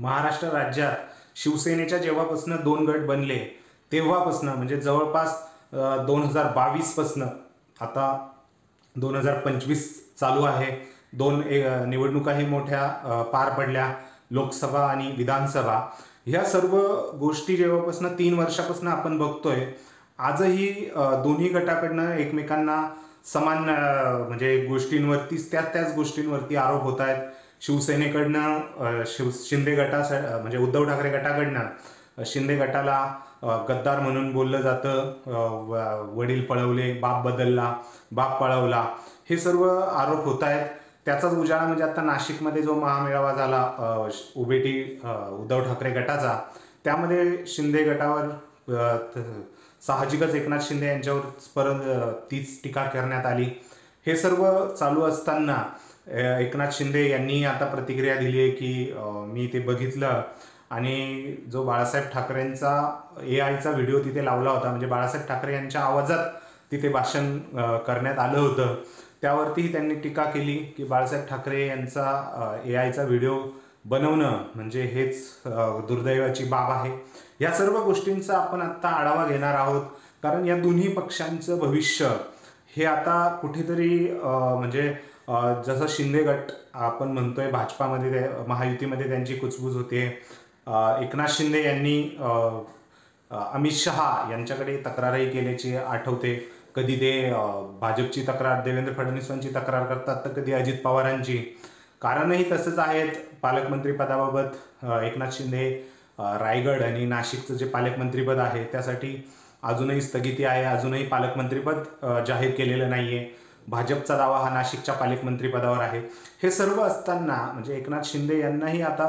महाराष्ट्र राज्यात शिवसेनेच्या जेव्हापासून 2 गट बनले तेव्हापासून म्हणजे जवळपास 2022 पासून आता 2025 चालू आहे. निवडणुकाही मोठ्या पार पडल्या, लोकसभा आणि विधानसभा. ह्या सर्व गोष्टी जेव्हापासून 3 वर्षापासून आपण बघतोय, आजही दोन्ही गटाकडनं एकमेकांना समान म्हणजे गोष्टींवरतीच त्याच गोष्टींवरती आरोप होत आहेत. शिवसेनेकडनं शिंदे म्हणजे उद्धव ठाकरे गटाकडनं शिंदे गटाला गद्दार म्हणून बोललं जातं, वडील पळवले, बाप बदलला, बाप पळवला, हे सर्व आरोप होत आहेत. त्याचाच उजाळा म्हणजे आता नाशिकमध्ये जो महामेळावा झाला उभेटी उद्धव ठाकरे गटाचा, त्यामध्ये शिंदे गटावर साहजिकच एकनाथ शिंदे यांच्यावर परत तीच टीका करण्यात आली. हे सर्व चालू असताना एकनाथ शिंदे यांनी आता प्रतिक्रिया दिली आहे की मी ते बघितलं आणि जो बाळासाहेब ठाकरेंचा AIचा व्हिडिओ तिथे लावला होता, म्हणजे बाळासाहेब ठाकरे यांच्या आवाजात तिथे भाषण करण्यात आलं होतं, त्यावरतीही त्यांनी टीका केली की बाळासाहेब ठाकरे यांचा AIचा व्हिडिओ बनवणं म्हणजे हेच दुर्दैवाची बाब आहे. या सर्व गोष्टींचा आपण आता आढावा घेणार आहोत, कारण या दोन्ही पक्षांचं भविष्य हे आता कुठेतरी म्हणजे जसं शिंदे गट आपण म्हणतोय भाजपामध्ये महायुतीमध्ये त्यांची कुचबुच होते. एकनाथ शिंदे यांनी अमित शहा यांच्याकडे तक्रारही केल्याची आठवते. कधी ते भाजपची तक्रार, देवेंद्र फडणवीसांची तक्रार करतात, तर कधी अजित पवारांची. कारणही तसंच आहेत. पालकमंत्री पदाबाबत एकनाथ शिंदे रायगड आणि नाशिकचं जे पालकमंत्रीपद आहे त्यासाठी अजूनही स्थगिती आहे. अजूनही पालकमंत्रीपद जाहीर केलेलं नाहीये. भाजपचा दावा हा नाशिकच्या पालकमंत्रीपदावर आहे. हे सर्व असताना म्हणजे एकनाथ शिंदे यांनाही आता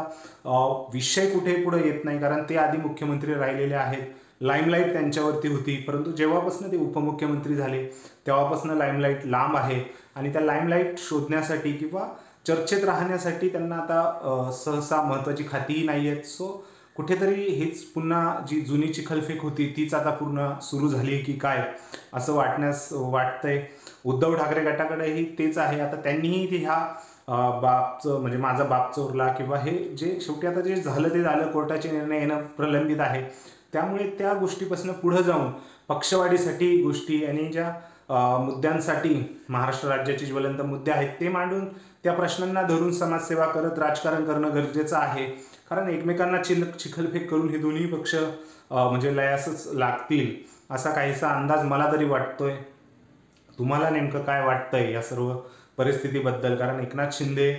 विषय कुठे पुढे येत नाही, कारण ते आधी मुख्यमंत्री राहिलेले आहेत. लाईमलाईट त्यांच्यावरती होती, परंतु जेव्हापासून ते उपमुख्यमंत्री झाले तेव्हापासून लाईमलाईट लांब आहे आणि त्या लाईमलाईट शोधण्यासाठी किंवा चर्चेत राहण्यासाठी त्यांना आता सहसा महत्त्वाची खातीही नाही आहेत. सो कुठेतरी हेच पुन्हा जी जुनी चिखलफेक होती तीच आता पूर्ण सुरू झाली की काय असं वाटतंय. उद्धव ठाकरे गटाकडेही तेच आहे. आता त्यांनीही ह्या बापचं म्हणजे माझा बाप चोरला किंवा हे जे शेवटी आता जे झालं ते झालं, कोर्टाचे निर्णय येणं प्रलंबित आहे. त्यामुळे त्या गोष्टीपासून पुढे जाऊन पक्षवाढीसाठी गोष्टी आणि ज्या मुद्द्यांसाठी महाराष्ट्र राज्याचे ज्वलंत मुद्दे आहेत ते मांडून त्या प्रश्नांना धरून समाजसेवा करत राजकारण करणं गरजेचं आहे. कारण एकमेकांना चिखलफेक करून हे दोन्ही पक्ष म्हणजे लयासच लागतील असा काहीसा अंदाज मला तरी वाटतोय. तुम्हाला नेमकं काय वाटतंय या सर्व परिस्थितीबद्दल? कारण एकनाथ शिंदे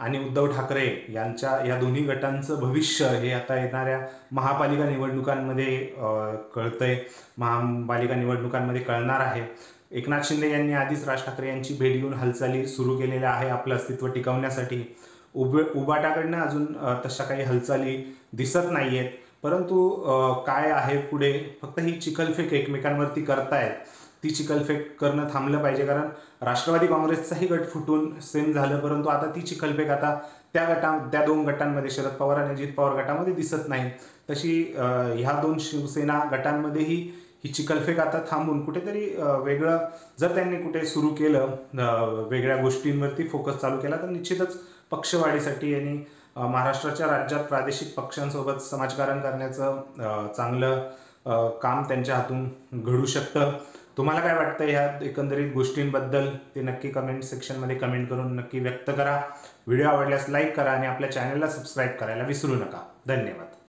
आणि उद्धव ठाकरे यांच्या या दोन्ही गटांचं भविष्य हे आता येणाऱ्या महापालिका निवडणुकांमध्ये कळतंय, महापालिका निवडणुकांमध्ये कळणार आहे. एकनाथ शिंदे यांनी आधीच राज ठाकरे यांची भेट घेऊन हालचाली सुरू केलेल्या आहे आपलं अस्तित्व टिकवण्यासाठी. उबाटाकडनं अजून तशा काही हालचाली दिसत नाहीयेत. परंतु काय आहे पुढे, फक्त ही चिखलफेक एकमेकांवरती करतायत, ती चिखलफेक करणं थांबलं पाहिजे. कारण राष्ट्रवादी काँग्रेसचाही गट फुटून सेम झालं, परंतु आता ती चिखलफेक आता त्या 2 गटांमध्ये शरद पवार आणि अजित पवार गटामध्ये दिसत नाही. तशी ह्या 2 शिवसेना गटांमध्येही ही चिखलफेक आता थांबून कुठेतरी वेगळं जर त्यांनी कुठे सुरू केलं, वेगळ्या गोष्टींवरती फोकस चालू केला, तर निश्चितच पक्षवाढीसाठी आणि महाराष्ट्राच्या राज्यात प्रादेशिक पक्षांसोबत समाजकारण करण्याचं चांगलं काम त्यांच्या हातून घडू शकतं. तुम्हाला काय वाटतं ह्या एकंदरीत गोष्टींबद्दल ते नक्की कमेंट सेक्शनमध्ये कमेंट करून नक्की व्यक्त करा. व्हिडिओ आवडल्यास लाईक करा आणि आपल्या चॅनलला सबस्क्राईब करायला विसरू नका. धन्यवाद.